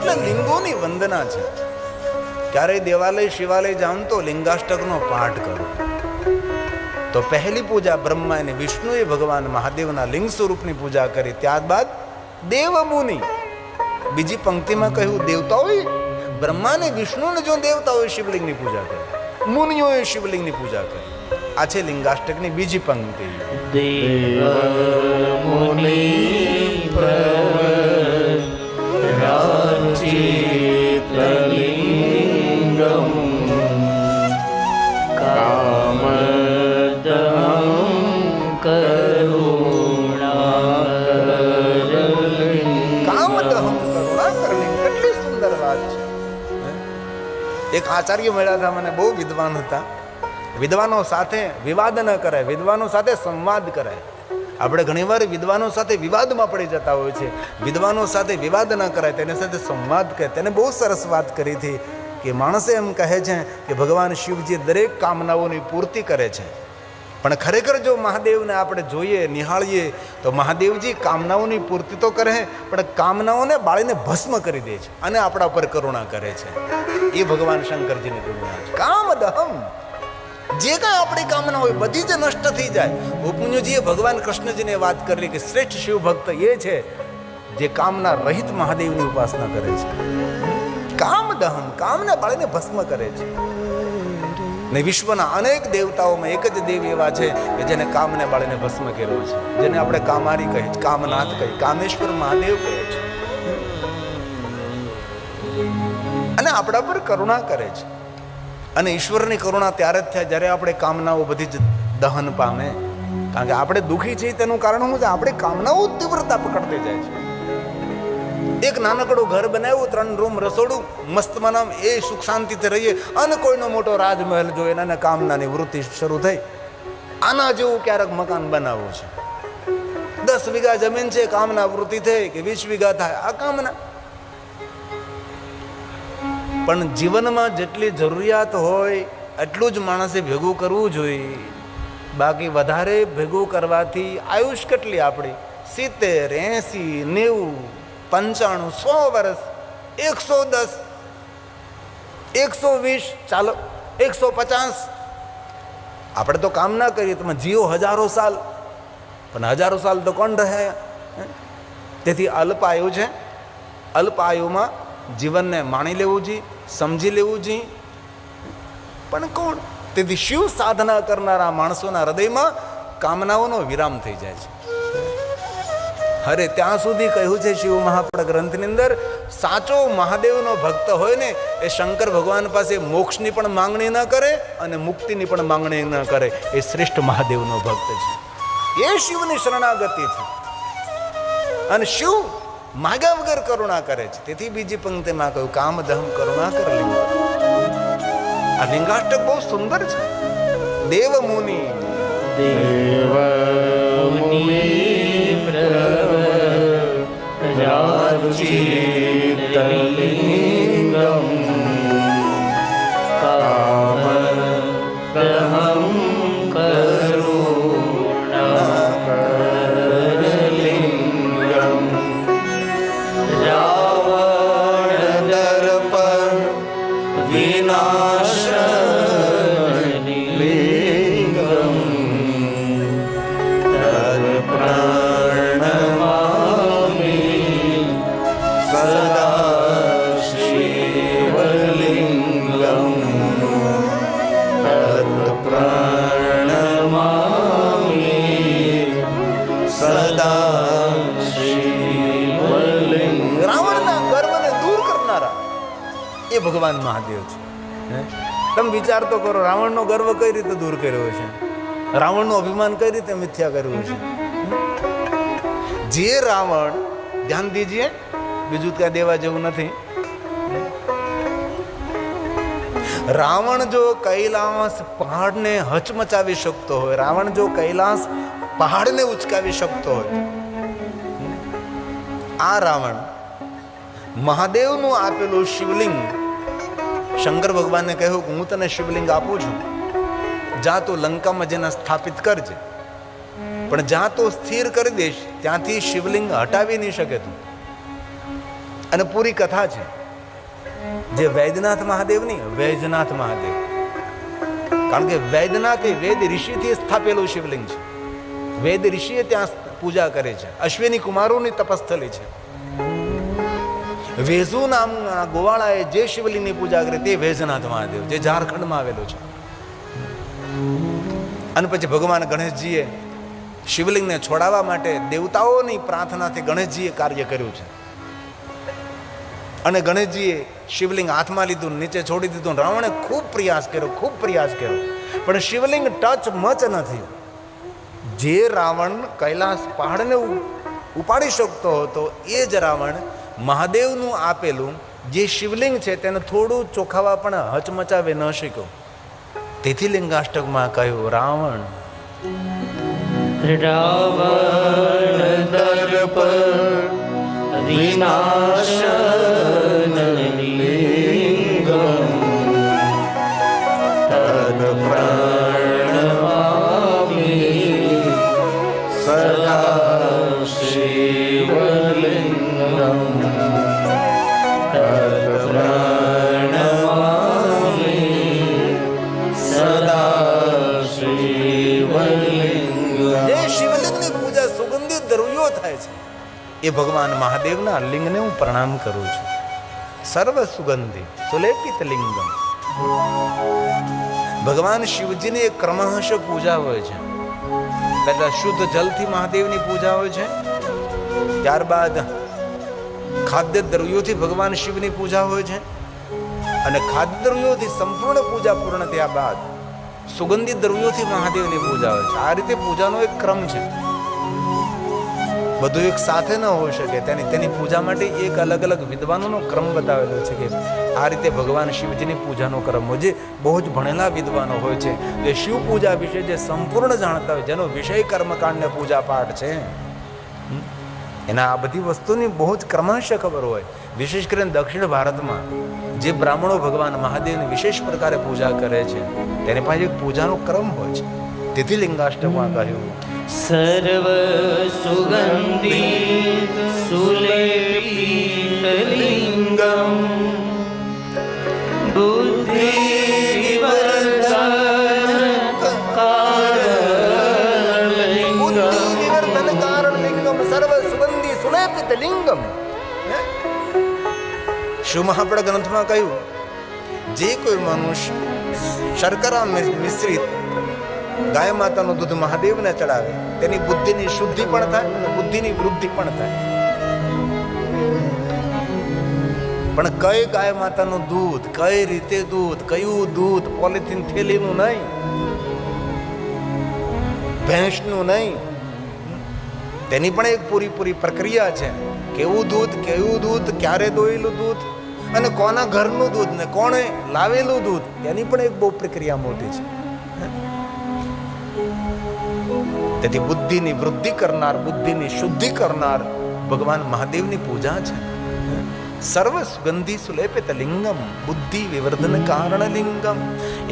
એટલે લિંગોની વંદના છે. ક્યારેય દેવાલય શિવાલય જાઓ તો લિંગાષ્ટકનો પાઠ કરો. તો પહેલી પૂજા બ્રહ્મા અને વિષ્ણુએ ભગવાન મહાદેવના લિંગ સ્વરૂપની પૂજા કરી. ત્યારબાદ દેવ મુનિ, બીજી પંક્તિમાં કહ્યું દેવતાઓએ બ્રહ્મા અને વિષ્ણુને જો દેવતાઓએ શિવલિંગની પૂજા કરી, મુનિઓએ શિવલિંગની પૂજા કરી. આ છે લિંગાષ્ટકની બીજી પંક્તિ. દેવ મુનિ પ્રવરાચિતલિંગમ કામદહં કરુણાકરલિંગમ. કામદહં કરુણાકરલિંગમ, કેટલી સુંદર વાત છે. એક આચાર્ય મળ્યા હતા મને, બહુ વિદ્વાન હતા. વિદ્વાનો સાથે વિવાદ ન કરાય, વિદ્વાનો સાથે સંવાદ કરાય. આપણે ઘણીવાર વિદ્વાનો સાથે વિવાદમાં પડી જતા હોય છે. વિદ્વાનો સાથે વિવાદ ન કરાય, તેની સાથે સંવાદ કરે. તેને બહુ સરસ વાત કરી હતી કે માણસે એમ કહે છે કે ભગવાન શિવજી દરેક કામનાઓની પૂર્તિ કરે છે, પણ ખરેખર જો મહાદેવને આપણે જોઈએ, નિહાળીએ તો મહાદેવજી કામનાઓની પૂર્તિ તો કરે, પણ કામનાઓને બાળીને ભસ્મ કરી દે છે અને આપણા ઉપર કરુણા કરે છે. એ ભગવાન શંકરજીની દુનિયા છે. કામદહમ, જે કાંઈ આપણી કામના હોય બધી જ નષ્ટ થઈ જાય. ઉપમન્યુજીએ ભગવાન કૃષ્ણજીને વાત કરી કે શ્રેષ્ઠ શિવ ભક્ત એ છે જે કામના રહિત મહાદેવની ઉપાસના કરે છે. કામદહમ, કામને બાળીને ભસ્મ કરે છે. ને વિશ્વના અનેક દેવતાઓમાં એક જ દેવ એવા છે કે જેને કામને બાળીને ભસ્મ કર્યો છે, જેને આપણે કામારી કહીએ, કામનાથ કહીએ, કામેશ્વર મહાદેવ કહે છે. અને આપણા પર કરુણા કરે છે. અને ઈશ્વરની કરુણા ત્યારે જ થાય જ્યારે આપણે કામનાઓ બધી જ દહન પામે. કારણ કે આપણે દુઃખી છીએ તેનું કારણ શું છે? આપણે કામનાઓ તીવ્રતા પકડતી જાય છે. એક નાનકડું ઘર બનાવ્યું, 3 રૂમ, રસોડું, મસ્ત મનામ, એ સુખ શાંતિથી રહીએ, અને કોઈનો મોટો રાજમહેલ જોઈએ અને કામનાની વૃત્તિ શરૂ થઈ. આના જેવું ક્યારેક મકાન બનાવવું છે. 10 વીઘા જમીન છે, કામના વૃત્તિ થઈ કે 20 વીઘા થાય, આ કામના. પણ જીવનમાં જેટલી જરૂરિયાત હોય એટલું જ માણસે ભેગું કરવું જોઈએ. બાકી વધારે ભેગું કરવાથી આયુષ કેટલી આપણી? 70, 80, 90, 95, 100 વર્ષ, 110, 120, ચાલો 150. આપણે તો કામ ના કરીએ, તમે જીવો હજારો સાલ, પણ હજારો સાલ તો કોણ રહે? તેથી અલ્પ આયુ છે. અલ્પ આયુમાં જીવનને માણી લેવું જોઈએ, સમજી લેવું જોઈએ. પણ કોણ? તેથી શિવ સાધના કરનારા માણસોના હૃદયમાં કામનાઓનો વિરામ થઈ જાય છે. અરે ત્યાં સુધી કહ્યું છે શિવ મહાપુરાણ ગ્રંથની અંદર, સાચો મહાદેવનો ભક્ત હોય ને એ શંકર ભગવાન પાસે મોક્ષની પણ માંગણી ન કરે અને મુક્તિની પણ માંગણી ન કરે. એ શ્રેષ્ઠ મહાદેવનો ભક્ત છે. એ શિવની શરણાગતિ છે. અને શિવ માગ્યા વગર કરુણા કરે છે. તેથી બીજી પંક્તિમાં કહ્યું કામદહમ કરુણાકર લિંગ. આ લિંગાષ્ટક બહુ સુંદર છે. દેવ મુનિ દેવ મુનિ પ્રવરાચિતલિંગમ કામદહં કરુણાકરલિંગમ રાવણ દર્પ વિનાશલિંગમ તત્પ્રણમામિ સદા શિવલિંગમ તત્પ્રણમામિ સદા શિવલિંગમ. રાવણના ગર્વને દૂર કરનારા એ ભગવાન મહાદેવ છે. તમે વિચાર તો કરો, રાવણનો ગર્વ કઈ રીતે દૂર કર્યો છે? રાવણનું અભિમાન કઈ રીતે મિથ્યા કર્યું છે? જે રાવણ, ધ્યાન દીજીએ, બીજું ક્યાં દેવા જેવું નથી. રાવણ જો કૈલાસ પહાડને હચમચાવી શકતો હોય, રાવણ જો કૈલાસ પહાડને ઉચકાવી શકતો હોય, આ રાવણ મહાદેવનું આપેલું શિવલિંગ, શંકર ભગવાનને કહ્યું કે હું તને શિવલિંગ આપું છું, જા તો લંકામાં જેને સ્થાપિત કરજે, પણ જ્યાં તો સ્થિર કરી દઈશ ત્યાંથી શિવલિંગ હટાવી નહીં શકે તું. અને પૂરી કથા છે. જે વૈદ્યનાથ મહાદેવની વૈજનાથ મહાદેવ, કારણ કે વૈદ્યનાથ એ વેદ ઋષિથી સ્થાપેલું શિવલિંગ છે. વેદ ઋષિએ ત્યાં પૂજા કરે છે. અશ્વિની કુમારોની તપસ્થલી છે. વેજુ નામના ગોવાળાએ જે શિવલિંગની પૂજા કરી તે વૈજનાથ મહાદેવ, જે ઝારખંડમાં આવેલું છે. અને પછી ભગવાન ગણેશજીએ શિવલિંગને છોડાવવા માટે દેવતાઓની પ્રાર્થનાથી ગણેશજીએ કાર્ય કર્યું છે. અને ગણેશજીએ શિવલિંગ હાથમાં લીધું, નીચે છોડી દીધું. રાવણે ખૂબ પ્રયાસ કર્યો, પણ શિવલિંગ ટચ મચ નથી. જે રાવણ કૈલાસ પહાડને ઉપાડી શકતો હતો એ જ રાવણ મહાદેવનું આપેલું જે શિવલિંગ છે તેને થોડું ચોખાવા પણ હચમચાવી ન શક્યો. તેથી લિંગાષ્ટકમાં કહ્યું, રાવણ દર્પ વિનાશન લિંગમ તદ પ્રણમામિ સદા શિવલિંગમ તદ પ્રણમામિ સદા શિવલિંગમ. જે શિવલિંગની પૂજા સુગંધિત દ્રવ્યો થાય છે એ ભગવાન મહાદેવના લિંગને હું પ્રણામ કરું છું. સર્વ સુગંધી સુલેપિત લિંગમ. ભગવાન શિવજીની એક ક્રમશઃ પૂજા હોય છે. પહેલા શુદ્ધ જલથી મહાદેવની પૂજા હોય છે, ત્યારબાદ ખાદ્ય દ્રવ્યોથી ભગવાન શિવની પૂજા હોય છે, અને ખાદ્ય દ્રવ્યોથી સંપૂર્ણ પૂજા પૂર્ણ થયા બાદ સુગંધિત દ્રવ્યોથી મહાદેવની પૂજા હોય છે. આ રીતે પૂજાનો એક ક્રમ છે. બધું એક સાથે ન હોઈ શકે. તેની પૂજા માટે એક અલગ અલગ વિદ્વાનોનો ક્રમ બતાવેલો છે કે આ રીતે ભગવાન શિવજીની પૂજાનો ક્રમ હોય. જે બહુ જ ભણેલા વિદ્વાનો હોય છે, જે શિવ પૂજા વિશે જે સંપૂર્ણ જાણતા હોય, જેનો વિષય કર્મકાંડ પૂજા પાઠ છે, એના આ બધી વસ્તુની બહુ જ ક્રમશઃ ખબર હોય. વિશેષ કરીને દક્ષિણ ભારતમાં જે બ્રાહ્મણો ભગવાન મહાદેવની વિશેષ પ્રકારે પૂજા કરે છે તેની પાસે એક પૂજાનો ક્રમ હોય છે. તેથી લિંગાષ્ટકમાં કહ્યું, સર્વ સુગંધિત સુલેપિત લિંગમ બુદ્ધિ વિવર્ધન કારણ લિંગમ સર્વ સુગંધી સુલેપિત લિંગમ. શું આપણા ગ્રંથમાં કહ્યું, જે કોઈ મનુષ્ય શર્કરા મિશ્રિત ગાય માતાનું દૂધ મહાદેવને ચડાવે તેની બુદ્ધિની શુદ્ધિ પણ થાય અને બુદ્ધિની વૃદ્ધિ પણ થાય. પણ કઈ ગાય માતાનું દૂધ, કઈ રીતે દૂધ, કયું દૂધ, પોલિથીન થેલીનું નહીં, ભેંસનું નહીં, તેની પણ એક પૂરી પ્રક્રિયા છે. કેવું દૂધ, ક્યારે દોયેલું દૂધ અને કોના ઘરનું દૂધ ને કોણે લાવેલું દૂધ, તેની પણ એક બહુ પ્રક્રિયા મોટી છે. તેથી બુદ્ધિની વૃદ્ધિ કરનાર, બુદ્ધિની શુદ્ધિ કરનાર ભગવાન મહાદેવની પૂજા છે. સર્વ સુગંધી સુલેપિત લિંગમ બુદ્ધિ વિવર્ધન કારણ લિંગમ.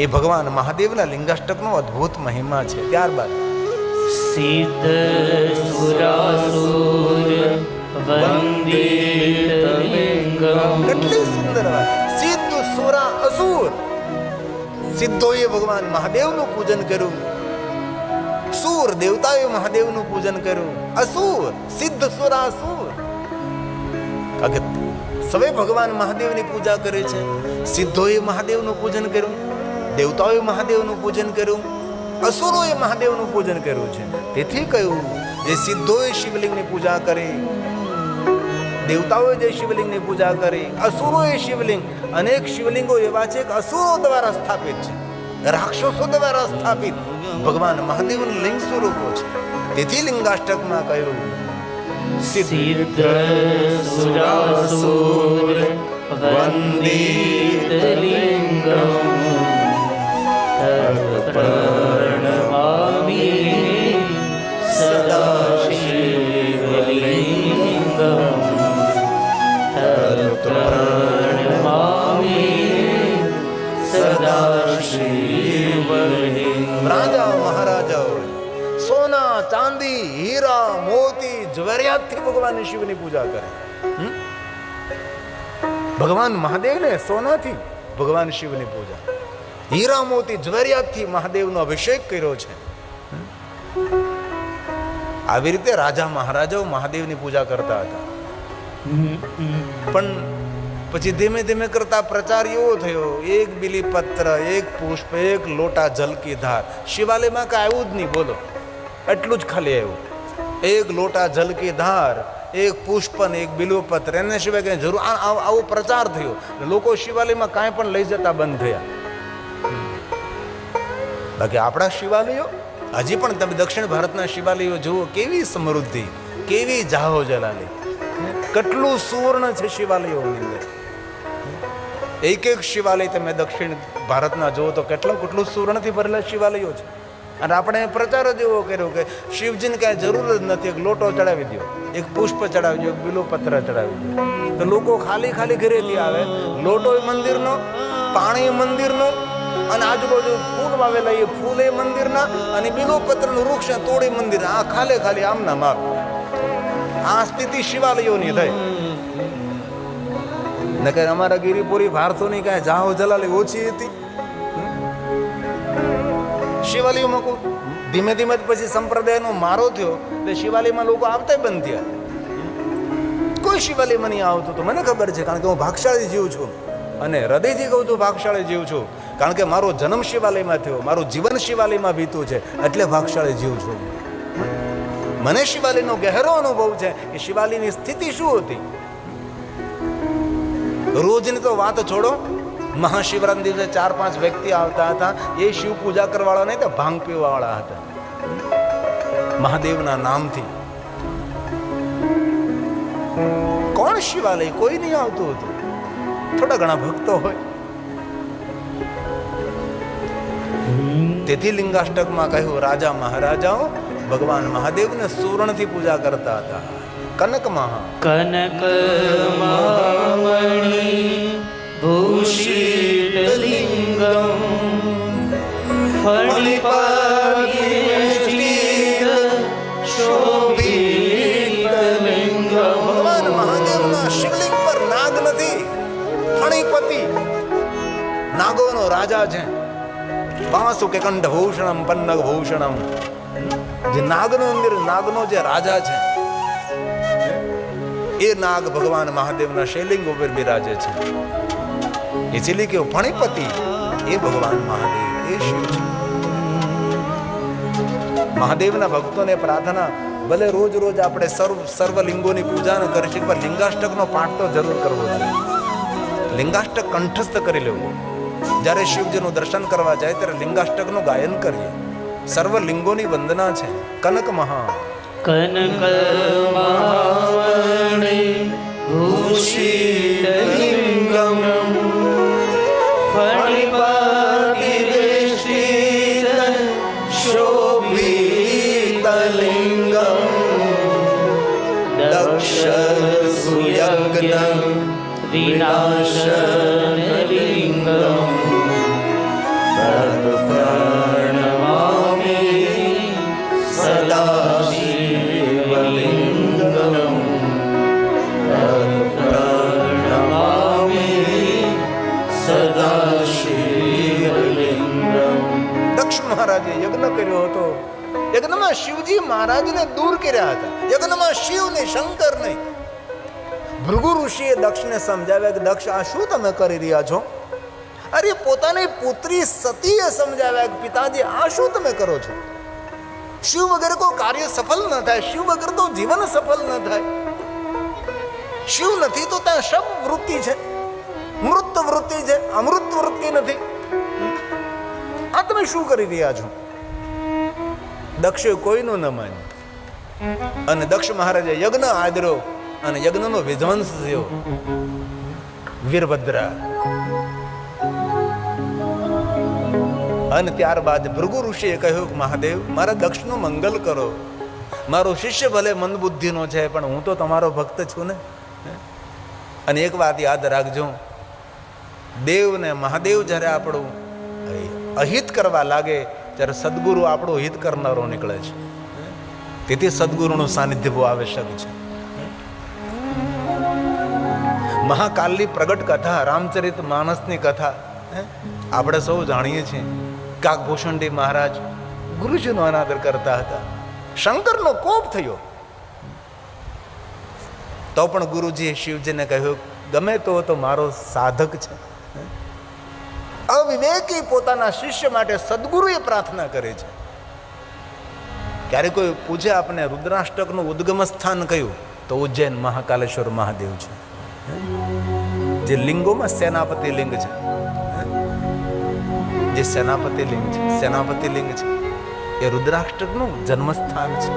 એ ભગવાન મહાદેવના લિંગાષ્ટકનો અદ્ભુત મહિમા છે. ત્યારબાદ સિદ્ધ સુરાસુર વંદિત લિંગમ. કેટલી સુંદર વાત. સિદ્ધ સુરા અસુર, સિદ્ધોએ ભગવાન મહાદેવનું પૂજન કર્યું, સુર દેવતાએ મહાદેવનું પૂજન કર્યું, અસુર સિદ્ધ સુરા અસુર. સવે ભગવાન મહાદેવની પૂજા કરે છે. સિદ્ધોએ મહાદેવનું પૂજન કર્યું, દેવતાઓએ મહાદેવનું પૂજન કર્યું, અસુરોએ મહાદેવનું પૂજન કર્યું છે. તેથી કહ્યું, જે સિદ્ધોએ શિવલિંગની પૂજા કરી, દેવતાઓએ જે શિવલિંગની પૂજા કરી, અસુરોએ શિવલિંગ, અનેક શિવલિંગો એવા છે કે અસુરો દ્વારા સ્થાપિત છે, રાક્ષસો દ્વારા સ્થાપિત ભગવાન મહાદેવનું લિંગ સ્વરૂપો છે. તેથી લિંગાષ્ટકમાં કહ્યું, સિદ્ધ સુરાસુર વંદિત લિંગમ પ્રણમામિ સદા શિવલિંગમ પ્રણમામિ સદા શિવલિંગમ. રાજા મહારાજાઓ સોના, ચાંદી, હીરા, મોતી, જવેરિયાતથી ભગવાન શિવની પૂજા કરે. ભગવાન મહાદેવને સોનાથી ભગવાન શિવની પૂજા, હીરા મોતી જ્વેરિયાતથી મહાદેવનો અભિષેક કર્યો છે. આવી રીતે રાજા મહારાજાઓ મહાદેવની પૂજા કરતા હતા. પણ પછી ધીમે ધીમે કરતા પ્રચાર એવો થયો, એક બીલીપત્ર, એક પુષ્પ, એક લોટા જલકી ધાર. શિવાલયમાં કાંઈ આવ્યું જ નહીં, બોલો, એટલું જ ખાલી આવ્યું. એક લોટા જલકી ધાર, એક પુષ્પ ને એક બીલીપત્ર, એને સિવાય કંઈ જરૂર. આવો પ્રચાર થયો. લોકો શિવાલયમાં કાંઈ પણ લઈ જતા બંધ થયા. બાકી આપણા શિવાલયો હજી પણ તમે દક્ષિણ ભારતના શિવાલયો જુઓ, કેવી સમૃદ્ધિ, કેવી જાહો જલાલી, કેટલું સુવર્ણ છે શિવાલયોની અંદર. એક એક શિવાલય તમે દક્ષિણ ભારતના જુઓ તો કેટલું સુવર્ણથી ભરેલા શિવાલયો છે. અને આપણે પ્રચાર જ એવો કર્યો કે શિવજીને કાંઈ જરૂર જ નથી, એક લોટો ચડાવી દો, એક પુષ્પ ચડાવી દો, એક બીલોપત્ર ચડાવી દો. તો લોકો ખાલી ખાલી ઘરેથી આવે, લોટો મંદિરનો, પાણી મંદિરનો, અને આજુબાજુ ફૂલ વાવેલા એ ફૂલ એ મંદિરના, અને બીલોપત્રનું વૃક્ષ તોડી મંદિર. આ ખાલી આમના માપ. આ સ્થિતિ શિવાલયોની થઈ. નકર અમારા ગિરિપુરી ભારતોની કાંઈ જાહો જલાલી ઓછી હતી. શિવાલયમાં ધીમે ધીમે પછી સંપ્રદાયનો મારો થયો, એટલે શિવાલયમાં લોકો આવતા બંધ થયા. કોઈ શિવાલયમાં નહીં આવતું તો મને ખબર છે, કારણ કે હું ભાગશાળી જીવ છું, અને હૃદયથી કહું છું ભાગશાળી જીવ છું, કારણ કે મારો જન્મ શિવાલયમાં થયો, મારું જીવન શિવાલયમાં વીતું છે, એટલે ભાગશાળી જીવ છું. મને શિવાલયનો ગહેરો અનુભવ છે કે શિવાલયની સ્થિતિ શું હતી. રોજની તો વાત છોડો, મહાશિવરાત્રિના દિવસે 4-5 વ્યક્તિ આવતા હતા. એ શિવ પૂજા કરવાવાળા નહીં, તો ભાંગ પીવાવાળા હતા. મહાદેવના નામથી કોણ શિવાલય કોઈ નહીં આવતું હતું. થોડા ઘણા ભક્તો હોય. તેથી લિંગાષ્ટકમાં કહ્યું, રાજા મહારાજાઓ ભગવાન મહાદેવને સુવર્ણથી પૂજા કરતા હતા. કનક કનકમહામણિ ભૂષિતલિંગમ ફણિપાતિવેષ્ટિત શોભિતલિંગમ. ભગવાન મહાદેવના શિવલિંગ પર નાગ નથી, ફણિપતિ નાગોનો રાજા છે. વાસુકે કંઠ ભૂષણમ પન્નગ ભૂષણમ. જે નાગનો અંદર નાગનો જે રાજા છે, એ નાગ ભગવાન મહાદેવના શિવલિંગ ઉપર બિરાજે છે. એટલે કે ફણિપતિ એ ભગવાન મહાદેવ, એ શિવ છે. મહાદેવના ભક્તોને પ્રાર્થના, ભલે રોજ રોજ આપણે સર્વ લિંગોની પૂજા ન કરી શકીએ, પણ લિંગાષ્ટકનો પાઠ તો જરૂર કરવો જોઈએ. લિંગાષ્ટક કંઠસ્થ કરી લેવું. જ્યારે શિવજીનું દર્શન કરવા જાય ત્યારે લિંગાષ્ટકનું ગાયન કરીએ. સર્વ લિંગોની વંદના છે. કનક કનકમહામણિ ભૂષિતલિંગમ ફણિપાતિવેષ્ટિત શોભિતલિંગમ દક્ષ સુયજ્ઞ વિનાશનલિંગમ પ્रणमामि સદા શિવલિંગમ પ્रणमामि સદા શિવલિંગમ. દક્ષ મહારાજે યજ્ઞ કર્યો હતો. યજ્ઞમાં શિવજી મહારાજને દૂર કર્યા હતા. યજ્ઞમાં શિવ ને શંકર નહીં. ભૃગુ ઋષિએ દક્ષને સમજાવ્યા કે દક્ષ, આ શું તમે કરી રહ્યા છો? અરે પોતાની પુત્રી સતીએ સમજાવ્યા કે પિતાજી, આ શું તમે કરો છો? શિવ વગર કોઈ કાર્ય સફળ ન થાય, શિવ વગર તો જીવન સફળ ન થાય. શિવ નથી તો ત્યાં શબ વૃત્તિ છે, મૃત વૃત્તિ છે, અમૃત વૃત્તિ નથી. આ તમે શું કરી રહ્યા છો? દક્ષે કોઈનું ન માન્યું, અને દક્ષ મહારાજે યજ્ઞ આદર્યો, અને યજ્ઞનો વિધ્વંસ થયો. વીરભદ્રા. અને ત્યારબાદ ભૃગુ ઋષિએ કહ્યું કે મહાદેવ, મારા દક્ષનું મંગલ કરો. મારો શિષ્ય ભલે મંદબુદ્ધિનો છે, પણ હું તો તમારો ભક્ત છું ને. અને એક વાત યાદ રાખજો, દેવ ને મહાદેવ જ્યારે આપણું અહિત કરવા લાગે ત્યારે સદગુરુ આપણું હિત કરનારો નીકળે છે. તેથી સદગુરુનું સાનિધ્ય બહુ આવશ્યક છે. મહાકાલની પ્રગટ કથા, રામચરિત માનસની કથા આપણે સૌ જાણીએ છીએ. કાકભૂષણજી મહારાજ ગુરુજીનો અનાદર કરતા હતા. શંકરનો કોપ થયો તો પણ ગુરુજીએ શિવજીને કહ્યું, ગમે તો મારો સાધક છે. અવિવેકી પોતાના શિષ્ય માટે સદગુરુએ પ્રાર્થના કરે છે. ક્યારે કોઈ પૂછે આપને રુદ્રાષ્ટકનું ઉદ્ગમ સ્થાન કયું, તો ઉજ્જૈન મહાકાલેશ્વર મહાદેવ છે. જે લિંગોમાં સેનાપતિ લિંગ છે, જે સેનાપતિ લિંગ છે, સેનાપતિ લિંગ છે, એ રુદ્રાષ્ટકનું જન્મસ્થાન છે.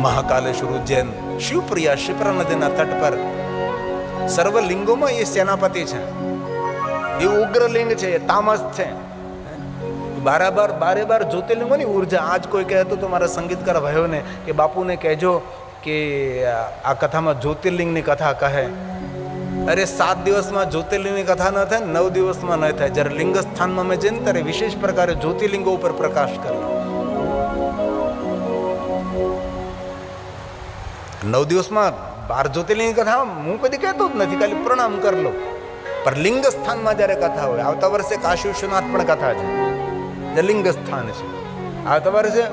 મહાકાલેશ્વર ઉજ્જૈન, શિવપ્રિયા શિપ્રા નદીના તટ પર સર્વ લિંગોમાં એ સેનાપતિ છે. એ ઉગ્ર લિંગ છે, એ તામસ છે. બારે બાર જ્યોતિર્લિંગોની ઉર્જા. આજ કોઈ કહેતું તો મારા સંગીતકાર ભાઈઓને કે બાપુને કહેજો કે આ કથામાં જ્યોતિર્લિંગની કથા કહે. અરે 7 દિવસમાં જ્યોતિર્લિંગની કથા ન થાય, 9 દિવસમાં ન થાય. જ્યારે લિંગ સ્થાનમાં મેં જઈને ત્યારે વિશેષ પ્રકારે જ્યોતિર્લિંગો ઉપર પ્રકાશ કર્યો. 9 દિવસમાં 12 જ્યોતિર્લિંગની કથા હું કદી કહેતો જ નથી, ખાલી પ્રણામ કરી લો. પણ લિંગ સ્થાનમાં જ્યારે કથા હોય, આવતા વર્ષે કાશી વિશ્વનાથ પણ કથા છે, જે લિંગ સ્થાન છે. આવતા વર્ષે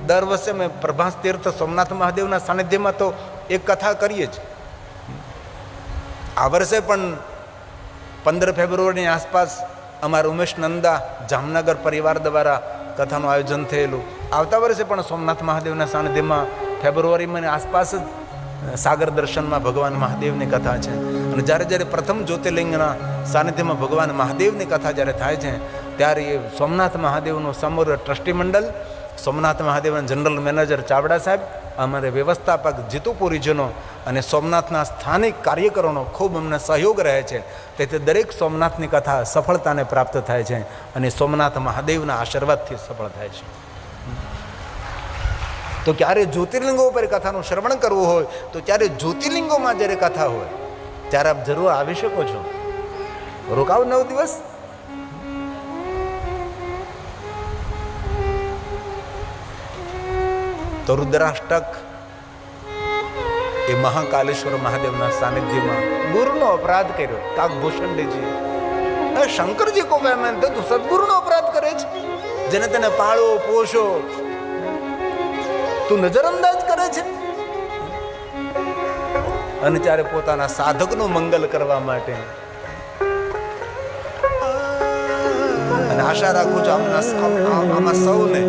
દર વર્ષે મેં પ્રભાસ તીર્થ સોમનાથ મહાદેવના સાનિધ્યમાં તો એક કથા કરીએ છીએ. આ વર્ષે પણ 15 ફેબ્રુઆરીની આસપાસ અમારા ઉમેશ નંદા જામનગર પરિવાર દ્વારા કથાનું આયોજન થયેલું. આવતા વર્ષે પણ સોમનાથ મહાદેવના સાનિધ્યમાં ફેબ્રુઆરી મહિને આસપાસ જ સાગર દર્શનમાં ભગવાન મહાદેવની કથા છે. અને જ્યારે પ્રથમ જ્યોતિર્લિંગના સાનિધ્યમાં ભગવાન મહાદેવની કથા જ્યારે થાય છે, ત્યારે એ સોમનાથ મહાદેવનું સમગ્ર ટ્રસ્ટી મંડળ, સોમનાથ મહાદેવના જનરલ મેનેજર ચાવડા સાહેબ, અમારે વ્યવસ્થાપક જીતુપુરીજીનો અને સોમનાથના સ્થાનિક કાર્યકરોનો ખૂબ અમને સહયોગ રહે છે. તેથી દરેક સોમનાથની કથા સફળતાને પ્રાપ્ત થાય છે અને સોમનાથ મહાદેવના આશીર્વાદથી સફળ થાય છે. તો ક્યારે જ્યોતિર્લિંગો ઉપર કથાનું શ્રવણ કરવું હોય, તો ત્યારે જ્યોતિર્લિંગોમાં જ્યારે કથા હોય ત્યારે આપ જરૂર આવી શકો છો. રોકાવ 9 દિવસ. તો રુદ્રાષ્ટક એ મહાકાલેશ્વર મહાદેવના સાનિધ્યમાં ગુરુનો અપરાધ કર્યો કાકભૂષણજી. શંકરજી કો મેં તો સદગુરુનો અપરાધ કરે છે. જેને તેને પાળો પોષો તું નજરઅંદાજ કરે છે. અને ત્યારે પોતાના સાધકનું મંગલ કરવા માટે, અને આશા રાખું છું આમાં સૌને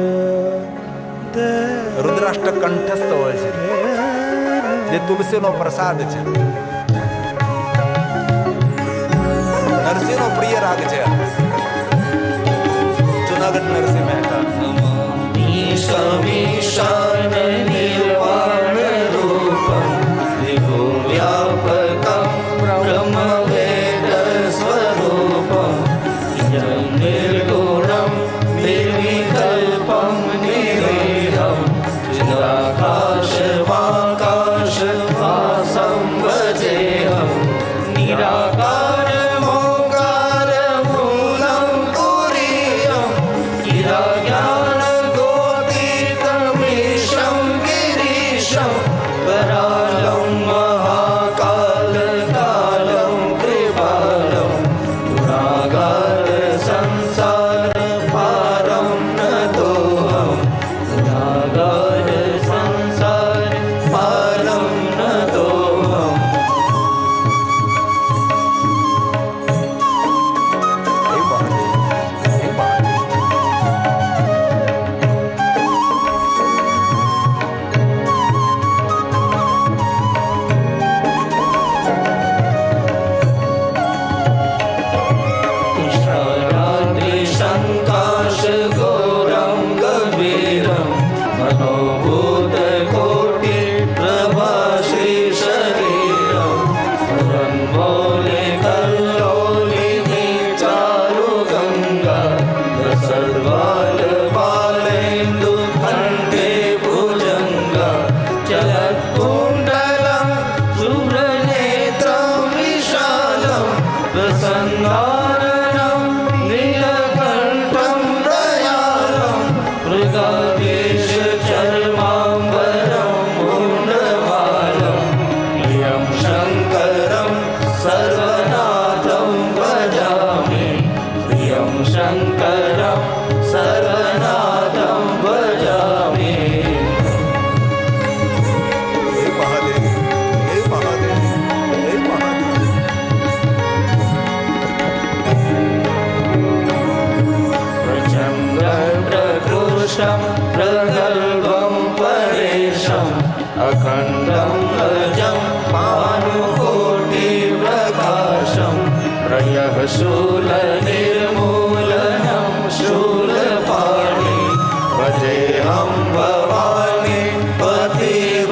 રુદ્રાષ્ટક કંઠસ્થ હોય છે, જે તુલસીનો પ્રસાદ છે. નરસિંહનો પ્રિય રાગ છે. જુનાગઢ નરસિંહ મહેતા. સમીશાન નિર્વાણ રૂપમ વિભુ વ્યાપકમ બ્રહ્મ વેદ સ્વરૂપમ નિર્ગુણમ નિર્વિકલ્પમ નિરેહમ ચિદાકાશ વાકાશ વાસં ભજે अशूलनिर्मूलनं शूलपाणि भजेऽहं भवानी पतिभावगम्यं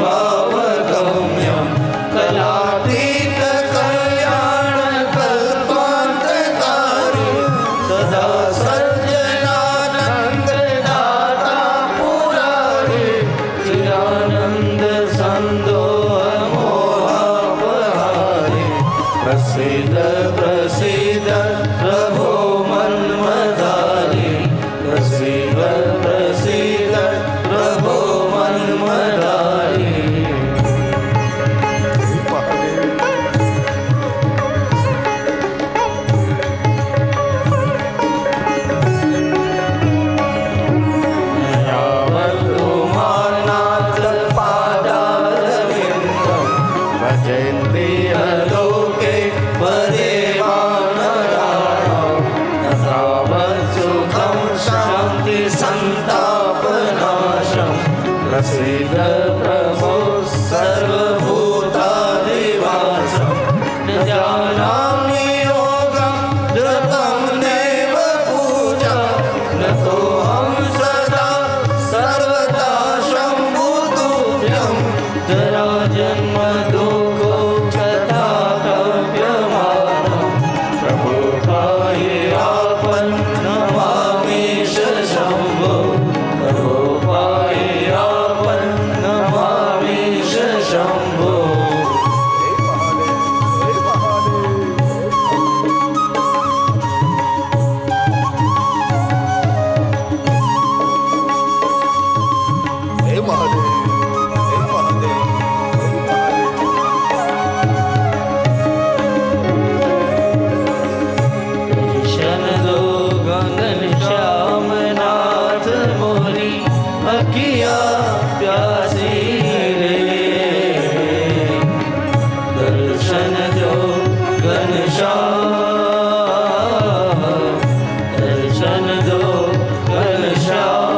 कलातीतकल्याणकल्पान्तकारी सदा सज्जनानन्ददाता पुरारी चिदानन्दसन्दोहमोहापहारी प्रसीद प्रसीद प्रभो मन्मदारी प्रसीद प्रसीद प्रभो मन्मदारी यावत्कुमारनाथ पादारविन्दं भजन्ति लोके परेवानराणां तावत्सुखं शान्ति सन्तापनाशं प्रसीद प्रभो सर्वभूतादिवासं न जानामि योगं धृतं नैव पूजा न तोऽहं सदा सर्वदा शम्भुतुभ्यं जरा जन्म दुःखो क्षतातव्यमानं प्रभो पाहि आपन्नमामीश शम्भो प्रभो पाहि आपन्नमामीश शम्भो હે મહાદેવ, હે મહાદેવ, હે મહાદેવ. दर्शन दो गगन श्याम नाथ मोरी अखिया प्यासी रे दर्शन दो घनश्याम दर्शन दो घनश्याम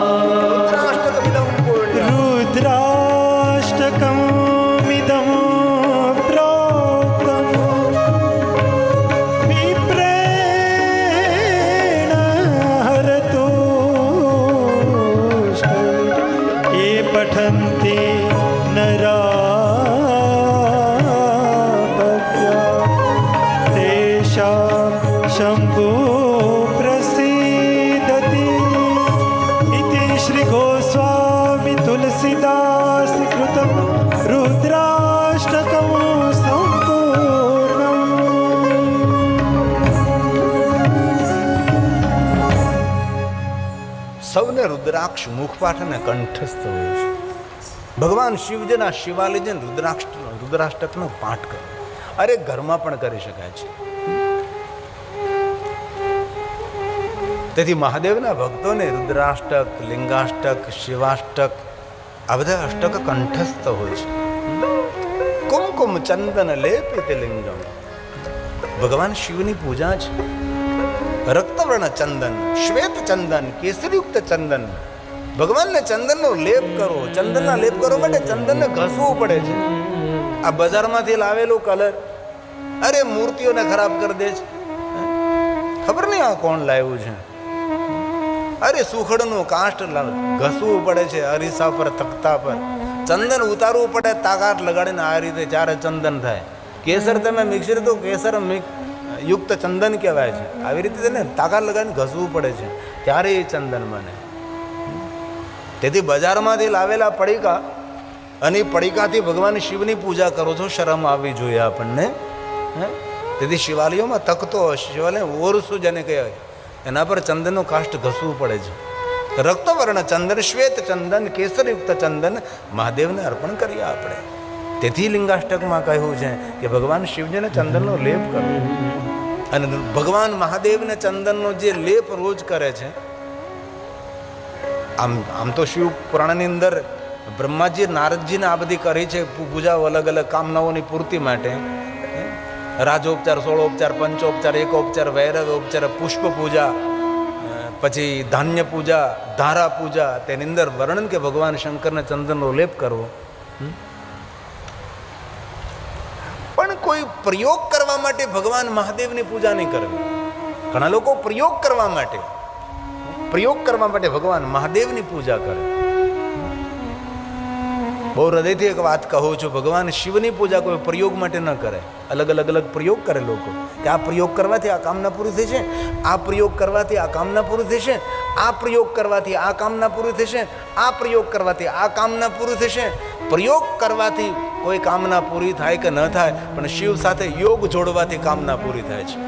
રાષ્ટ્રકવિદં પુણ્યં. रुद्राष्टकमिदं प्रोक्तं विप्रेण हरतु ये पठन्ति नरा भक्त्या तेषां शम्भो प्रसीदति इति श्री गोस्वामी तुलसीदास कृतं रुद्राष्टकं सम्पूर्णम्. સૌને રુદ્રાક્ષ મુખપાઠ અને કંઠસ્થ હોય છે. ભગવાન શિવજીના શિવાલયજીને રુદ્રાષ્ટકનો પાઠ કરે. અરે ઘરમાં પણ કરી શકાય છે. તેથી મહાદેવના ભક્તોને રુદ્રાષ્ટક, લિંગાષ્ટક, શિવાષ્ટક આ બધા અષ્ટક કંઠસ્થ હોય છે. કુમકુમ ચંદન લેપિત લિંગમ. ભગવાન શિવની પૂજા છે. રક્તવર્ણ ચંદન, શ્વેત ચંદન, કેસરીયુક્ત ચંદન. ભગવાનને ચંદનનો લેપ કરો. ચંદનના લેપ કરવા માટે ચંદનને ઘસવું પડે છે. આ બજારમાંથી લાવેલું કલર અરે મૂર્તિઓને ખરાબ કરી દે છે. ખબર નહીં આ કોણ લાવ્યું છે. અરે સુખડનું કાષ્ટ ઘસવું પડે છે અરીસા પર, તખતા પર. ચંદન ઉતારવું પડે તાકાત લગાડીને. આ રીતે ચારે ચંદન થાય. કેસર તમે મિક્સર તો કેસર યુક્ત ચંદન કહેવાય છે. આવી રીતે તેને તાકાત લગાડીને ઘસવું પડે છે ત્યારે એ ચંદન બને. તેથી બજારમાંથી લાવેલા પડીકા અને એ પડીકાથી ભગવાન શિવની પૂજા કરો છો, શરમ આવવી જોઈએ આપણને. તેથી શિવાલયોમાં તકતો શિવાલય ઓરસું જેને કહેવાય એના પર ચંદનનું કાષ્ટ ઘસવું પડે છે. રક્તવર્ણ ચંદન, શ્વેત ચંદન, કેસરયુક્ત ચંદન મહાદેવને અર્પણ કરીએ આપણે. તેથી લિંગાષ્ટકમાં કહ્યું છે કે ભગવાન શિવજીને ચંદનનો લેપ કરો. અને ભગવાન મહાદેવને ચંદનનો જે લેપ રોજ કરે છે. આમ તો શિવ પુરાણની અંદર બ્રહ્માજી નારદજીને આ બધી કરી છે પૂજાઓ અલગ અલગ કામનાઓની પૂર્તિ માટે. રાજોપચાર, સોળોપચાર, પંચોપચાર, એકોપચાર, વૈરવોપચાર, પુષ્પ પૂજા, પછી ધાન્ય પૂજા, ધારા પૂજા. તેની અંદર વર્ણન કે ભગવાન શંકરને ચંદનનો લેપ કરવો. પણ કોઈ પ્રયોગ કરવા માટે ભગવાન મહાદેવની પૂજા નહીં કરવી. ઘણા લોકો પ્રયોગ કરવા માટે ભગવાન મહાદેવની પૂજા કરે. બહુ હૃદયથી એક વાત કહું છું, ભગવાન શિવની પૂજા કોઈ પ્રયોગ માટે ન કરે. અલગ પ્રયોગ કરે લોકો કે આ પ્રયોગ કરવાથી આ કામના પૂરી થશે, આ પ્રયોગ કરવાથી આ કામના પૂરી થશે, આ પ્રયોગ કરવાથી આ કામના પૂરી થશે, આ પ્રયોગ કરવાથી આ કામના પૂરી થશે. પ્રયોગ કરવાથી કોઈ કામના પૂરી થાય કે ન થાય, પણ શિવ સાથે યોગ જોડવાથી કામના પૂરી થાય છે.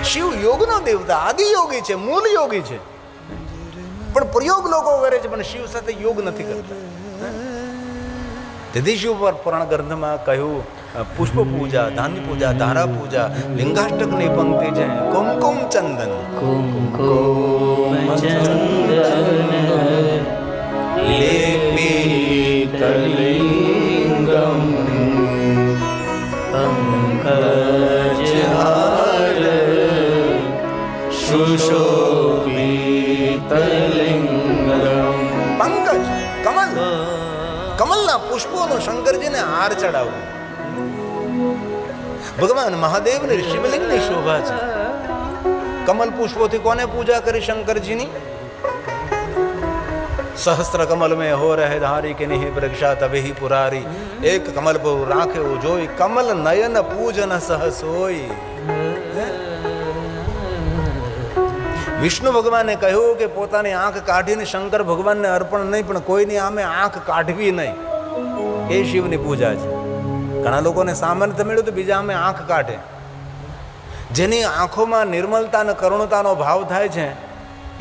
શિવ યોગનો દેવતા, આદિ યોગી છે, મૂળ યોગી છે, પણ પ્રયોગ લોકો કરે છે, પણ શિવ સાથે યોગ નથી કરતા. તેથી શિવ પર પુરાણ ગ્રંથમાં કહ્યું, પુષ્પ પૂજા, ધાન્ય પૂજા, ધારા પૂજા, લિંગાષ્ટકની પંક્તિ છે, કુમકુમ ચંદન કુમકુમ ચંદન લેપિતલિંગમ પંકજહાર સુશોભિતલિંગમ. પંકજ, કમલના પુષ્પોનો શંકરજીને હાર ચડાવવો. ભગવાન મહાદેવની શિવલિંગની શોભા છે. કમલ પુષ્પોથી કોને પૂજા કરી? શંકરજીની. સહસ્ત્ર કમલ મેં હો રહે ધારી કે નહીં વૃક્ષા તબે હી પુરારી. એક કમલ પર રાખ્યો જોઈ, કમલ નયન પૂજન સહસ હોય. વિષ્ણુ ભગવાને કહ્યું કે પોતાની આંખ કાઢીને શંકર ભગવાનને અર્પણ નહીં, પણ કોઈની આમે આંખ કાઢવી નહીં. એ શિવની પૂજા છે. ઘણા લોકોને સામર્થ્ય મળ્યું તો બીજા આમે આંખ કાઢે. જેની આંખોમાં નિર્મલતા અને કરુણતાનો ભાવ થાય છે,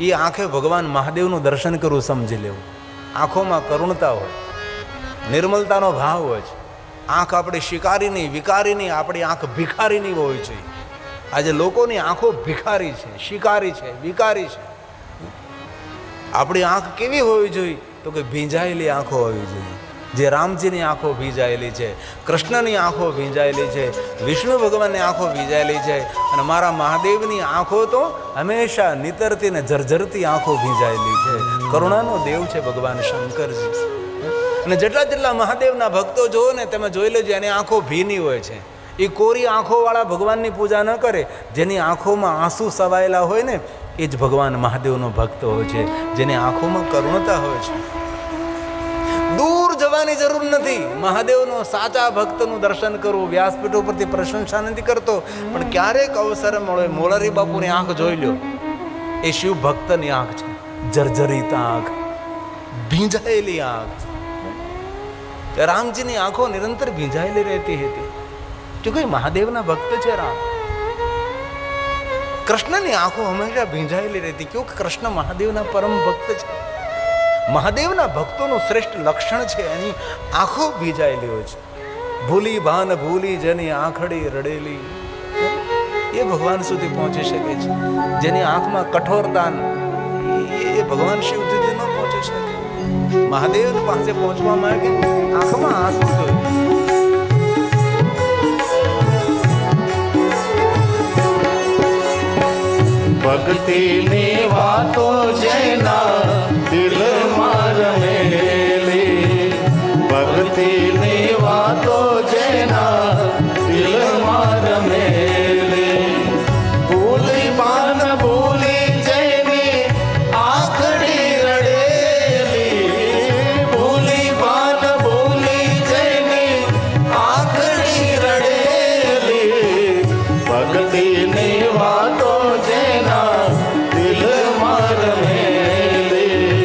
એ આંખે ભગવાન મહાદેવનું દર્શન કરવું સમજી લેવું. આંખોમાં કરુણતા હોય, નિર્મલતાનો ભાવ હોય છે. આંખ આપણી શિકારીની, વિકારીની, આપણી આંખ ભિખારીની હોવી જોઈએ. આજે લોકોની આંખો ભિખારી છે, શિકારી છે, વિકારી છે. આપણી આંખ કેવી હોવી જોઈએ? તો કે ભીંજાયેલી આંખો હોવી જોઈએ. જે રામજીની આંખો ભીંજાયેલી છે, કૃષ્ણની આંખો ભીંજાયેલી છે, વિષ્ણુ ભગવાનની આંખો ભીંજાયેલી છે, અને મારા મહાદેવની આંખો તો હંમેશા નિતરતી ને જર્જરતી આંખો ભીંજાયેલી છે. કરુણાનો દેવ છે ભગવાન શંકરજી. અને જેટલા મહાદેવના ભક્તો જોવો ને તમે જોઈ લેજો, એની આંખો ભીની હોય છે. એ કોરી આંખોવાળા ભગવાનની પૂજા ન કરે. જેની આંખોમાં આંસુ સવાયેલા હોય ને, એ જ ભગવાન મહાદેવનો ભક્ત હોય છે, જેની આંખોમાં કરુણતા હોય છે. દૂર જવાની જરૂર નથી. મહાદેવનો સાચા ભક્તનું દર્શન કરવું. વ્યાસપીઠ ઉપરથી પ્રશંસા નથી કરતો, પણ ક્યારેક અવસર મળે, મોરારી બાપુની આંખ જોઈ લો. એ શિવ ભક્તની આંખ છે, જર્જરિત આંખ, ભીંજાયેલી આંખ. રામજીની આંખો નિરંતર ભીંજાયેલી રહેતી હતી, કે મહાદેવના ભક્ત છે રામ. કૃષ્ણની આંખો હંમેશા ભીંજાયેલી રહેતી, ક્यों? કૃષ્ણ મહાદેવના પરમ ભક્ત છે. મહાદેવના ભક્તોનું શ્રેષ્ઠ લક્ષણ છે એની આંખો ભીંજાયેલી હોય છે. ભૂલી ભાન ભૂલી જેની આંખડી રડેલી, એ ભગવાન સુધી પહોંચી શકે છે. જેની આંખમાં કઠોરતા, એ ભગવાન શિવ સુધી ન પહોંચી શકે. મહાદેવ પાસે પહોંચવા માટે આંખમાં આંસુ જોઈએ. ભક્તિની વાતો જેના દિલમાં રમેલી, ભક્તિની વાતો જેના દિલમાં રમેલી, ભૂલી પાન ભૂલી જેની આંખડી રડેલી, ભૂલી પાન ભૂલી જેની આંખડી રડેલી, ભક્તિની વાતો જેના દિલમાં રમેલી.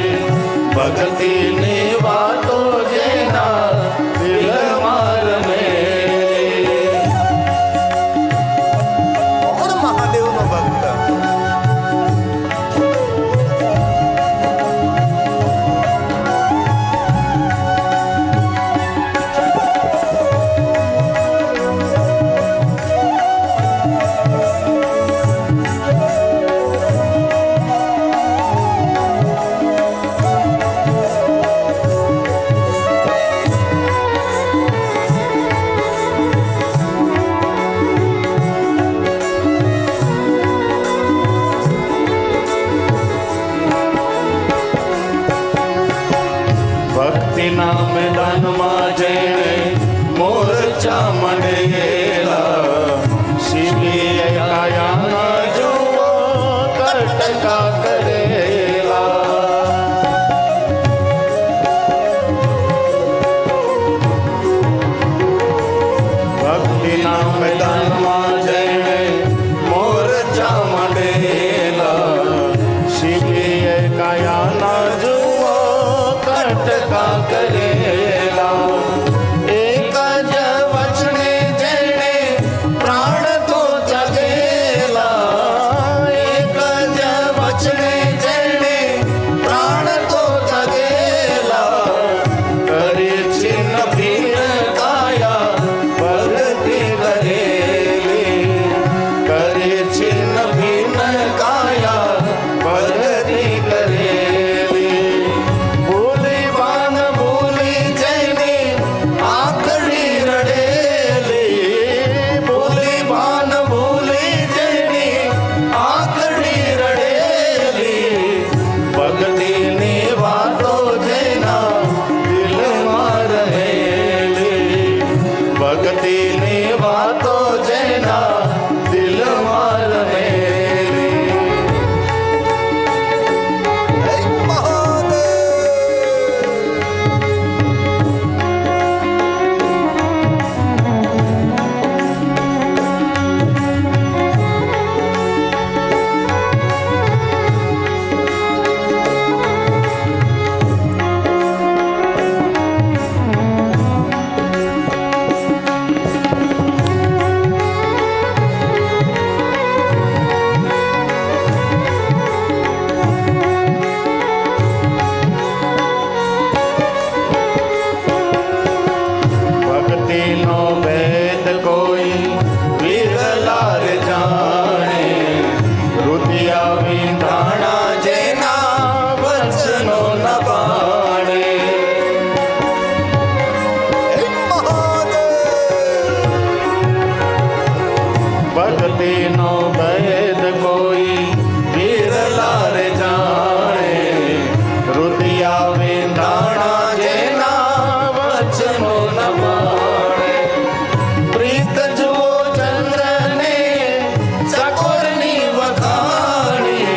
ભક્તિનો ભેદ કોઈ વિરલા રે જાણે રુદિયા વેંધાણા જેના વચનો ન માણે પ્રીત જુઓ ચંદ્રને ચકોરની વખાણી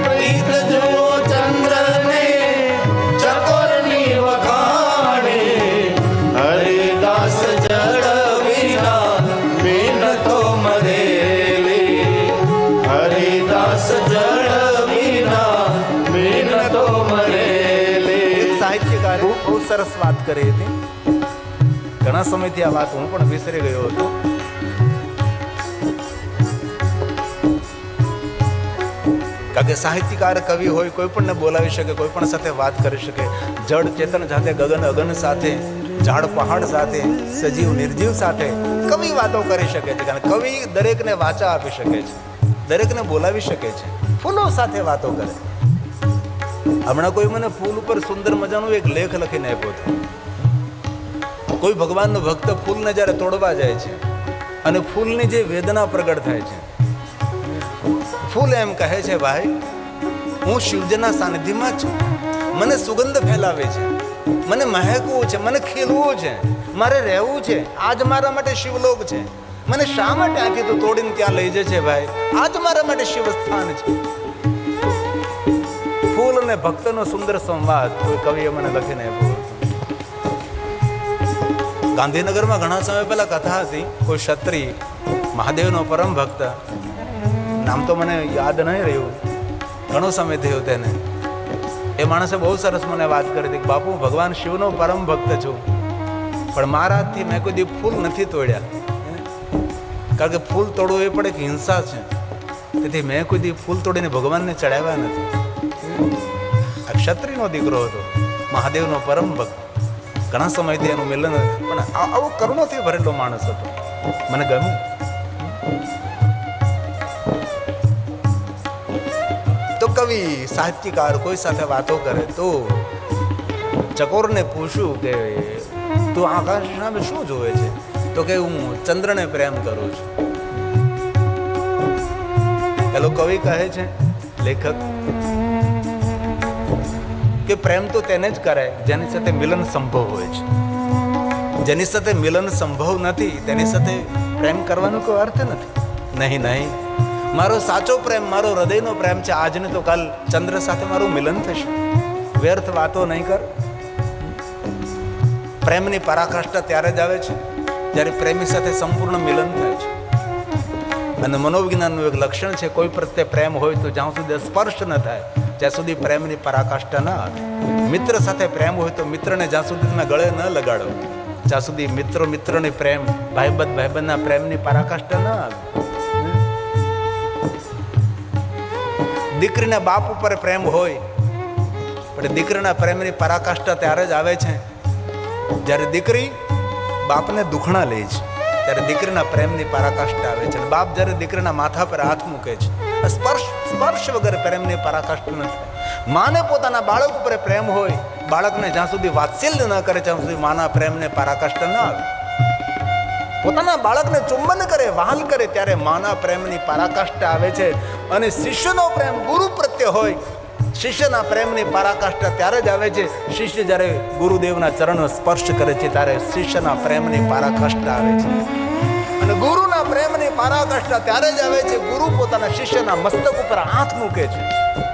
પ્રીત જુઓ ચંદ્રને ચકોરની વખાણી હરિદાસ જળ વિના વિનતો મરેલી હરિદાસ જળ વિના વિનતો મરેલી. એક સાહિત્યકારે બહુ સરસ વાત કરી હતી. ઘણા સમયથી આ વાત હું પણ વિસરી ગયો હતો. કારણ કે સાહિત્યકાર કવિ હોય, કોઈ પણ બોલાવી શકે, કોઈ પણ સાથે વાત કરી શકે. જળ ચેતન સાથે, ગગન અગન સાથે, ઝાડ પહાડ સાથે, સજીવ નિર્જીવ સાથે કવિ વાતો કરી શકે છે. કારણ કવિ દરેકને વાચા આપી શકે છે, દરેકને બોલાવી શકે છે, ફૂલો સાથે વાતો કરે. હમણાં કોઈ મને ફૂલ ઉપર સુંદર મજાનો એક લેખ લખીને આપ્યો હતો. કોઈ ભગવાનનો ભક્ત ફૂલને જ્યારે તોડવા જાય છે અને ફૂલની જે વેદના પ્રગટ થાય છે, ફૂલ એમ કહે છે, ભાઈ હું શિવજીના સાનિધ્યમાં છું, મને સુગંધ ફેલાવે છે, મને મહેકવું છે, મને ખીલવું છે, મારે રહેવું છે, આજ મારા માટે શિવલોક છે. મને શા માટે આથી તું તોડીને ત્યાં લઈ જાય છે ભાઈ? આજ મારા માટે શિવસ્થાન છે. ફૂલ અને ભક્તનો સુંદર સંવાદ કોઈ કવિએ મને લખીને આપ્યો હતો. ગાંધીનગરમાં ઘણા સમય પહેલા કથા હતી. કોઈ ક્ષત્રિય મહાદેવનો પરમ ભક્ત, નામ તો મને યાદ નહીં રહ્યું, ઘણો સમય થયો તેને. એ માણસે બહુ સરસ મને વાત કરી હતી કે બાપુ, ભગવાન શિવનો પરમ ભક્ત છું, પણ મારા હાથથી મેં કોઈ દી ફૂલ નથી તોડ્યા. કારણ કે ફૂલ તોડવું એ પણ એક હિંસા છે, તેથી મેં કોઈ દી ફૂલ તોડીને ભગવાનને ચડાવ્યા નથી. આ ક્ષત્રિયનો દીકરો હતો, મહાદેવનો પરમ ભક્ત. ઘણા સમયથી એનું મિલન, પણ આવો કરુણાથી ભરેલો માણસ હતો, મને ગમ્યું. તો કવિ સાહિત્યકાર કોઈ સાથે વાતો કરે તો ચકોરને પૂછ્યું કે તું આકાશ સામે શું જોવે છે? તો કે હું ચંદ્રને પ્રેમ કરું છું. પેલો કવિ કહે છે, લેખક, કે પ્રેમ તો તેને જ કરાય જેની સાથે મિલન સંભવ હોય છે. જેની સાથે મિલન સંભવ નથી તેની સાથે પ્રેમ કરવાનો કોઈ અર્થ નથી. નહીં નહીં, મારો સાચો પ્રેમ, મારો હૃદયનો પ્રેમ છે. આજને તો કાલ ચંદ્ર સાથે મારું મિલન થશે. વ્યર્થ વાતો નહીં કર. પ્રેમની પરાકાષ્ઠા ત્યારે જ આવે છે જ્યારે પ્રેમી સાથે સંપૂર્ણ મિલન થાય છે. અને મનોવિજ્ઞાનનું એક લક્ષણ છે, કોઈ પ્રત્યે પ્રેમ હોય તો જ્યાં સુધી સ્પર્શ ન થાય ત્યાં સુધી પ્રેમની પરાકાષ્ઠા ન આવે. મિત્ર સાથે પ્રેમ હોય તો મિત્રને જ્યાં સુધી તમે ગળે ન લગાડો ત્યાં સુધી મિત્રની પ્રેમ, ભાઈબંધના પ્રેમની પરાકાષ્ઠા ન આવે. દીકરીના બાપ ઉપર પ્રેમ હોય, પણ દીકરીના પ્રેમની પરાકાષ્ઠા ત્યારે જ આવે છે જ્યારે દીકરી બાપને દુખણા લે છે, ત્યારે દીકરીના પ્રેમની પરાકાષ્ઠા આવે છે. બાપ જ્યારે દીકરીના માથા પર હાથ મૂકે છે, સ્પર્શ વગર પ્રેમની પરાકાષ્ઠા ન થાય. માને પોતાના બાળક ઉપર પ્રેમ હોય, બાળકને જ્યાં સુધી વાત્સલ્ય ન કરે ત્યાં સુધી માના પ્રેમને પરાકાષ્ઠા ન આવે. પોતાના બાળકને ચુંબન કરે, વહાલ કરે ત્યારે માના પ્રેમની પરાકાષ્ઠા આવે છે. અને શિષ્યનો પ્રેમ ગુરુ પ્રત્યે હોય, શિષ્યના પ્રેમની પરાકાષ્ઠા ત્યારે જ આવે છે. શિષ્ય જ્યારે ગુરુદેવના ચરણ સ્પર્શ કરે છે ત્યારે શિષ્યના પ્રેમની પરાકાષ્ઠા આવે છે. અને ગુરુના પ્રેમની પરાકાષ્ઠા ત્યારે જ આવે છે ગુરુ પોતાના શિષ્યના મસ્તક ઉપર હાથ મૂકે છે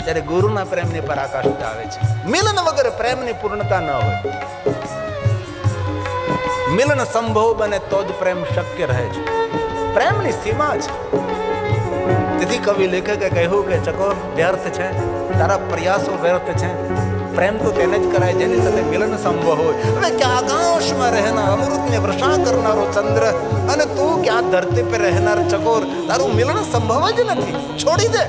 ત્યારે ગુરુના પ્રેમની પરાકાષ્ઠા આવે છે. મિલન વગર પ્રેમની પૂર્ણતા ન હોય. મિલન સંભવ બને તો જ પ્રેમ શક્ય રહે છે. પ્રેમની સીમા છે. તેથી કવિ લેખકે કહ્યું કે ચકોર, વ્યર્થ છે તારા પ્રયાસો, વ્યર્થ છે. પ્રેમ તો તેને જ કરાય જેની સાથે મિલન સંભવ હોય. હવે ક્યાં આકાશમાં રહેનાર અમૃતને વર્ષા કરનારો ચંદ્ર અને તું ક્યાં ધરતી પર રહેનાર ચકોર, તારું મિલન સંભવ જ નથી. છોડી દે.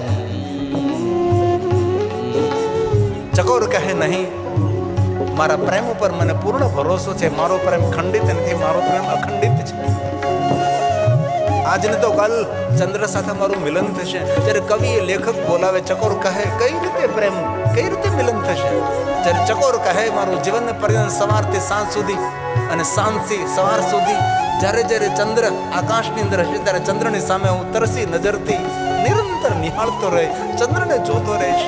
ચકોર કહે, નહીં, મારા પ્રેમ ઉપર મને પૂર્ણ ભરોસો છે. મારો પ્રેમ ખંડિત નથી, મારો પ્રેમ અખંડિત છે. આજને તો કાલ ચંદ્ર સાથે મારું મિલન થશે. જ્યારે કવિએ લેખક બોલાવે, ચકોર કહે, કઈ રીતે પ્રેમ, કઈ રીતે મિલન થશે? જ્યારે ચકોર કહે, મારું જીવન પર્યંત સવારથી સાંજ સુધી અને સાંજથી સવાર સુધી જ્યારે જ્યારે ચંદ્ર આકાશની અંદર હશે ત્યારે ચંદ્રની સામે હું તરસી નજરથી નિરંતર નિહાળતો રહે, ચંદ્રને જોતો રહીશ.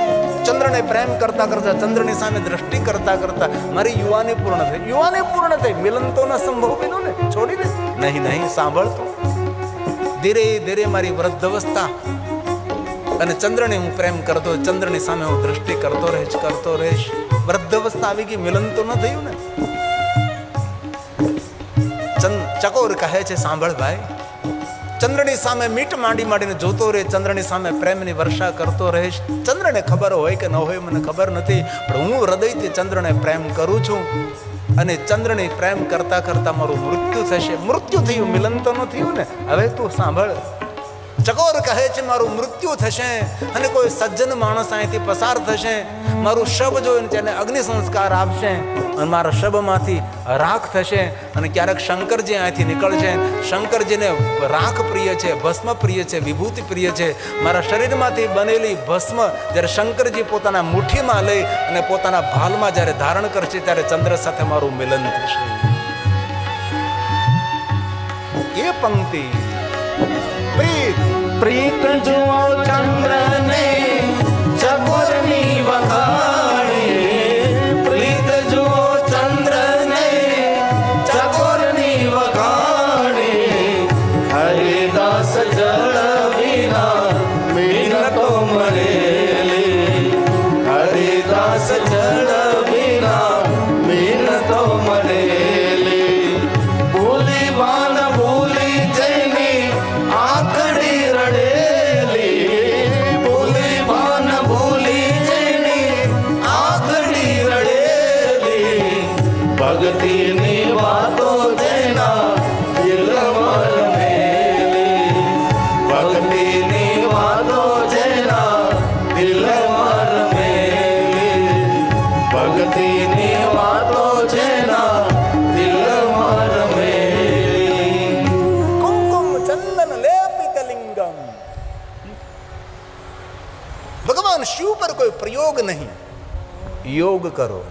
ચંદ્રને પ્રેમ કરતા કરતા, ચંદ્રની સામે દ્રષ્ટિ કરતા કરતા મારી યુવાની પૂર્ણ થઈ. યુવાની પૂર્ણ થઈ, મિલન તો ન સંભવ બન્યું ને, છોડીને નહીં સાંભળતો. ધીરે ધીરે મારી વૃદ્ધાવસ્થા અને ચંદ્રને હું પ્રેમ કરતો, ચંદ્રની સામે હું દ્રષ્ટિ કરતો રહીશ. વૃદ્ધાવસ્થા આવી ગઈ, મિલન તો ન થયું ને. ચકોર કહે છે, સાંભળ ભાઈ, ચંદ્રની સામે મીટ માંડીને જોતો રહે, ચંદ્રની સામે પ્રેમની વર્ષા કરતો રહીશ. ચંદ્રને ખબર હોય કે ન હોય મને ખબર નથી, પણ હું હૃદયથી ચંદ્રને પ્રેમ કરું છું. અને ચંદ્રની પ્રેમ કરતા કરતા મારું મૃત્યુ થશે. મૃત્યુ થયું, મિલન તો ન થયું ને. હવે તું સાંભળ, ચકોર કહે છે મારું મૃત્યુ થશે અને કોઈ સજ્જન માણસ અહીંથી પસાર થશે, મારું શબ જોઈને તેને અગ્નિ સંસ્કાર આપશે અને મારા શબમાંથી રાખ થશે. અને ક્યારેક શંકરજી અહીંથી નીકળશે. શંકરજીને રાખ પ્રિય છે, ભસ્મ પ્રિય છે, વિભૂતિ પ્રિય છે. મારા શરીરમાંથી બનેલી ભસ્મ જ્યારે શંકરજી પોતાના મુઠ્ઠીમાં લઈ અને પોતાના ભાલમાં જ્યારે ધારણ કરશે ત્યારે ચંદ્ર સાથે મારું મિલન થશે. એ પંક્તિ પ્રીત જુઓ ચંદ્રને ચકોરની વખાણે, પ્રીત જુઓ ચંદ્રને ચકોરની વખાણે, હરિદાસ જળ વિના મિનતો મળેલી, હરિદાસ જળ વિના મિનતો મળેલી. ભૂલી ભાન ભૂલી જઈને આખડી રડેલી, ભૂલી ભાન ભૂલી જઈને આખડી રડેલી. ભક્તિની વાતો જેના દિલમાં રમેલી, ભક્તિની વાતો જેના દિલમાં રમેલી, ભક્તિની વાતો જેના દિલમાં રમેલી. કુમકુમ ચંદન લેપિત લિંગમ. ભગવાન શિવ પર કોઈ પ્રયોગ નહીં, યોગ કરો.